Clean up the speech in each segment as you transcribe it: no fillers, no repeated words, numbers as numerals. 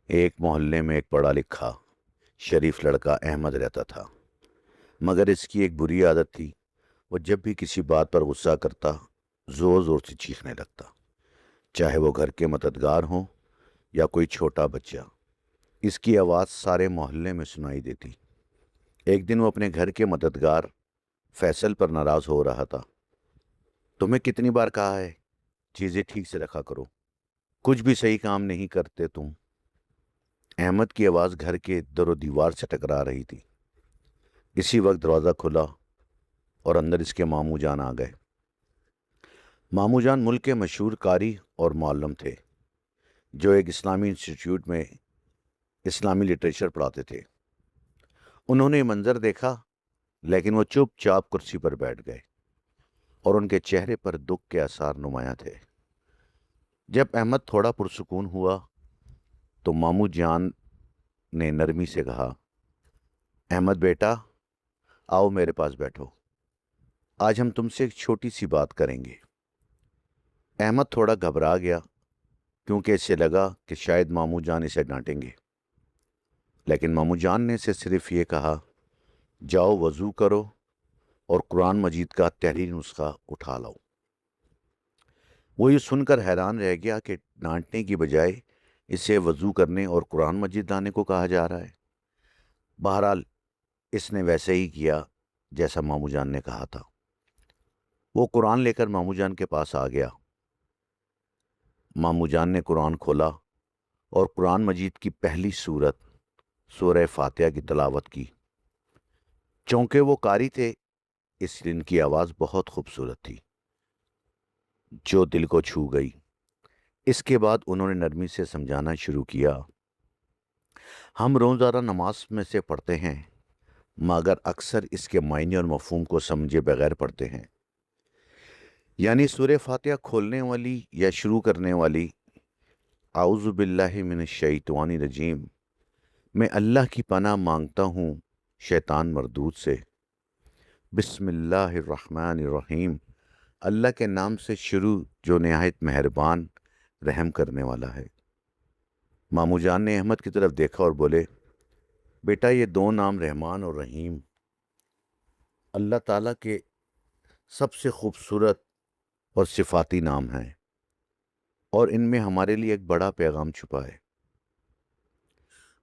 ایک محلے میں ایک پڑھا لکھا شریف لڑکا احمد رہتا تھا، مگر اس کی ایک بری عادت تھی۔ وہ جب بھی کسی بات پر غصہ کرتا زور زور سے چیخنے لگتا، چاہے وہ گھر کے مددگار ہوں یا کوئی چھوٹا بچہ۔ اس کی آواز سارے محلے میں سنائی دیتی۔ ایک دن وہ اپنے گھر کے مددگار فیصل پر ناراض ہو رہا تھا۔ تمہیں کتنی بار کہا ہے چیزیں ٹھیک سے رکھا کرو، کچھ بھی صحیح کام نہیں کرتے تم۔ احمد کی آواز گھر کے در و دیوار سے ٹکرا رہی تھی۔ اسی وقت دروازہ کھلا اور اندر اس کے ماموں جان آ گئے۔ ماموں جان ملک کے مشہور قاری اور معلم تھے، جو ایک اسلامی انسٹیٹیوٹ میں اسلامی لٹریچر پڑھاتے تھے۔ انہوں نے یہ منظر دیکھا، لیکن وہ چپ چاپ کرسی پر بیٹھ گئے اور ان کے چہرے پر دکھ کے آثار نمایاں تھے۔ جب احمد تھوڑا پرسکون ہوا تو ماموں جان نے نرمی سے کہا، احمد بیٹا، آؤ میرے پاس بیٹھو، آج ہم تم سے ایک چھوٹی سی بات کریں گے۔ احمد تھوڑا گھبرا گیا، کیونکہ اسے لگا کہ شاید ماموں جان اسے ڈانٹیں گے، لیکن ماموں جان نے اسے صرف یہ کہا، جاؤ وضو کرو اور قرآن مجید کا تحریری نسخہ اٹھا لاؤ۔ وہ یہ سن کر حیران رہ گیا کہ ڈانٹنے کی بجائے اسے وضو کرنے اور قرآن مجید لانے کو کہا جا رہا ہے۔ بہرحال اس نے ویسے ہی کیا جیسا ماموں جان نے کہا تھا۔ وہ قرآن لے کر ماموں جان کے پاس آ گیا۔ ماموں جان نے قرآن کھولا اور قرآن مجید کی پہلی سورت سورہ فاتحہ کی تلاوت کی۔ چونکہ وہ قاری تھے، اس لیے ان کی آواز بہت خوبصورت تھی، جو دل کو چھو گئی۔ اس کے بعد انہوں نے نرمی سے سمجھانا شروع کیا، ہم روزانہ نماز میں سے پڑھتے ہیں، مگر اکثر اس کے معنی اور مفہوم کو سمجھے بغیر پڑھتے ہیں۔ یعنی سورہ فاتحہ کھولنے والی یا شروع کرنے والی اعوذ باللہ من الشیطان الرجیم، میں اللہ کی پناہ مانگتا ہوں شیطان مردود سے، بسم اللہ الرحمن الرحیم، اللہ کے نام سے شروع جو نہایت مہربان رحم کرنے والا ہے۔ ماموں جان نے احمد کی طرف دیکھا اور بولے، بیٹا یہ دو نام رحمان اور رحیم اللہ تعالیٰ کے سب سے خوبصورت اور صفاتی نام ہیں، اور ان میں ہمارے لیے ایک بڑا پیغام چھپا ہے۔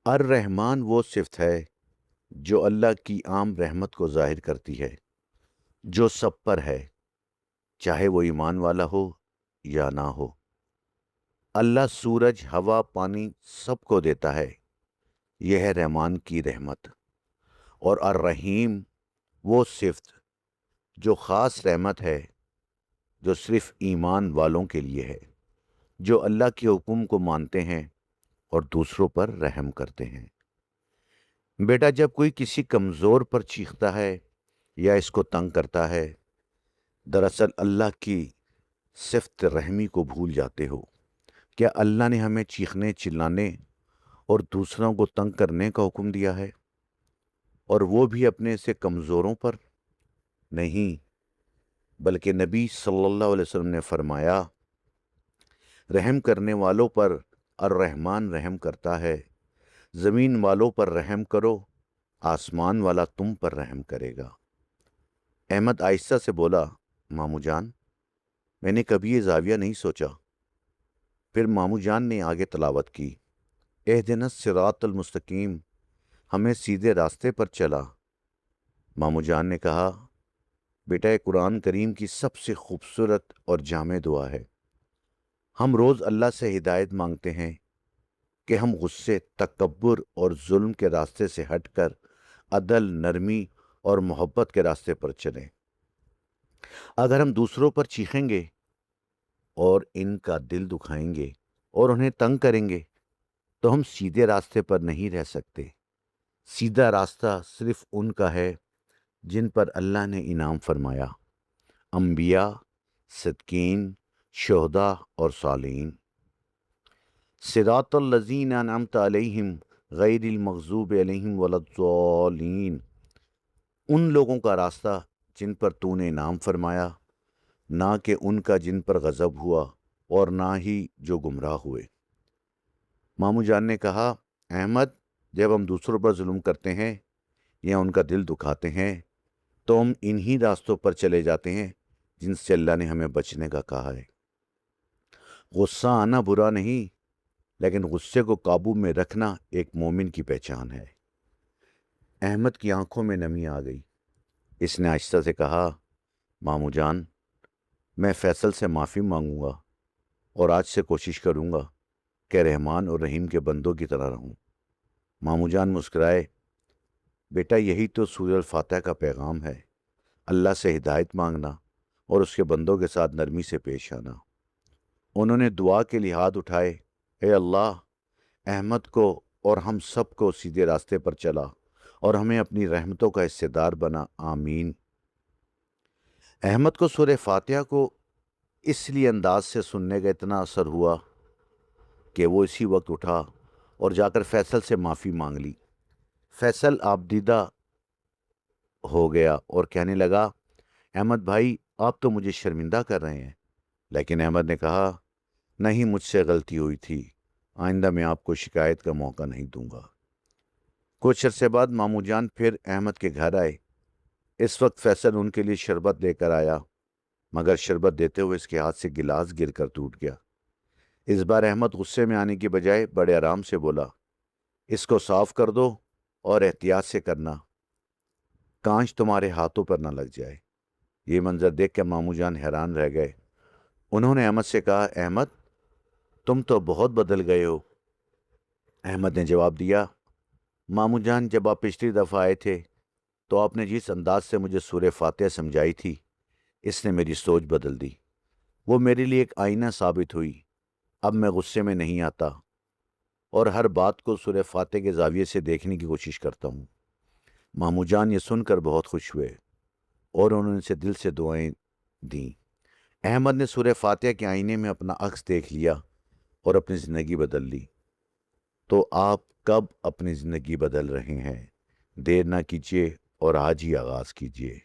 الرحمن وہ صفت ہے جو اللہ کی عام رحمت کو ظاہر کرتی ہے، جو سب پر ہے، چاہے وہ ایمان والا ہو یا نہ ہو۔ اللہ سورج، ہوا، پانی سب کو دیتا ہے، یہ ہے رحمان کی رحمت۔ اور الرحیم وہ صفت جو خاص رحمت ہے، جو صرف ایمان والوں کے لیے ہے، جو اللہ کے حکم کو مانتے ہیں اور دوسروں پر رحم کرتے ہیں۔ بیٹا جب کوئی کسی کمزور پر چیختا ہے یا اس کو تنگ کرتا ہے، دراصل اللہ کی صفت رحمی کو بھول جاتے ہو۔ کیا اللہ نے ہمیں چیخنے، چلانے اور دوسروں کو تنگ کرنے کا حکم دیا ہے، اور وہ بھی اپنے سے کمزوروں پر؟ نہیں، بلکہ نبی صلی اللہ علیہ وسلم نے فرمایا، رحم کرنے والوں پر الرحمن رحم کرتا ہے، زمین والوں پر رحم کرو، آسمان والا تم پر رحم کرے گا۔ احمد آہستہ سے بولا، ماموں جان، میں نے کبھی یہ زاویہ نہیں سوچا۔ پھر ماموں جان نے آگے تلاوت کی، اہدنا الصراط المستقیم، ہمیں سیدھے راستے پر چلا۔ ماموں جان نے کہا، بیٹا یہ قرآن کریم کی سب سے خوبصورت اور جامع دعا ہے۔ ہم روز اللہ سے ہدایت مانگتے ہیں کہ ہم غصے، تکبر اور ظلم کے راستے سے ہٹ کر عدل، نرمی اور محبت کے راستے پر چلیں۔ اگر ہم دوسروں پر چیخیں گے اور ان کا دل دکھائیں گے اور انہیں تنگ کریں گے تو ہم سیدھے راستے پر نہیں رہ سکتے۔ سیدھا راستہ صرف ان کا ہے جن پر اللہ نے انعام فرمایا، انبیاء، صدیقین، شہداء اور صالحین۔ صراط الذین انعمت علیہم غیر المغضوب علیہم ولا الضالین، ان لوگوں کا راستہ جن پر تو نے انعام فرمایا، نہ کہ ان کا جن پر غضب ہوا، اور نہ ہی جو گمراہ ہوئے۔ ماموں جان نے کہا، احمد، جب ہم دوسروں پر ظلم کرتے ہیں یا ان کا دل دکھاتے ہیں تو ہم انہی راستوں پر چلے جاتے ہیں جن سے اللہ نے ہمیں بچنے کا کہا ہے۔ غصہ آنا برا نہیں، لیکن غصے کو قابو میں رکھنا ایک مومن کی پہچان ہے۔ احمد کی آنکھوں میں نمی آ گئی۔ اس نے آہستہ سے کہا، ماموں جان، میں فیصل سے معافی مانگوں گا اور آج سے کوشش کروں گا کہ رحمان اور رحیم کے بندوں کی طرح رہوں۔ ماموں جان مسکرائے، بیٹا یہی تو سورہ الفاتحہ کا پیغام ہے، اللہ سے ہدایت مانگنا اور اس کے بندوں کے ساتھ نرمی سے پیش آنا۔ انہوں نے دعا کے لیے ہاتھ اٹھائے، اے اللہ، احمد کو اور ہم سب کو سیدھے راستے پر چلا اور ہمیں اپنی رحمتوں کا حصہ دار بنا، آمین۔ احمد کو سورہ فاتحہ کو اس لیے انداز سے سننے کا اتنا اثر ہوا کہ وہ اسی وقت اٹھا اور جا کر فیصل سے معافی مانگ لی۔ فیصل آبدیدہ ہو گیا اور کہنے لگا، احمد بھائی، آپ تو مجھے شرمندہ کر رہے ہیں۔ لیکن احمد نے کہا، نہیں، مجھ سے غلطی ہوئی تھی، آئندہ میں آپ کو شکایت کا موقع نہیں دوں گا۔ کچھ عرصے بعد ماموں جان پھر احمد کے گھر آئے۔ اس وقت فیصل ان کے لیے شربت لے کر آیا، مگر شربت دیتے ہوئے اس کے ہاتھ سے گلاس گر کر ٹوٹ گیا۔ اس بار احمد غصے میں آنے کی بجائے بڑے آرام سے بولا، اس کو صاف کر دو اور احتیاط سے کرنا، کانچ تمہارے ہاتھوں پر نہ لگ جائے۔ یہ منظر دیکھ کر ماموں جان حیران رہ گئے۔ انہوں نے احمد سے کہا، احمد، تم تو بہت بدل گئے ہو۔ احمد نے جواب دیا، ماموں جان، جب آپ پچھلی دفعہ آئے تھے تو آپ نے جس انداز سے مجھے سورہ فاتحہ سمجھائی تھی، اس نے میری سوچ بدل دی۔ وہ میرے لیے ایک آئینہ ثابت ہوئی۔ اب میں غصے میں نہیں آتا اور ہر بات کو سورہ فاتحہ کے زاویے سے دیکھنے کی کوشش کرتا ہوں۔ ماموں جان یہ سن کر بہت خوش ہوئے اور انہوں نے اسے دل سے دعائیں دیں۔ احمد نے سورہ فاتحہ کے آئینے میں اپنا عکس دیکھ لیا اور اپنی زندگی بدل لی۔ تو آپ کب اپنی زندگی بدل رہے ہیں؟ دیر نہ کیجیے اور آج ہی آغاز کیجیے۔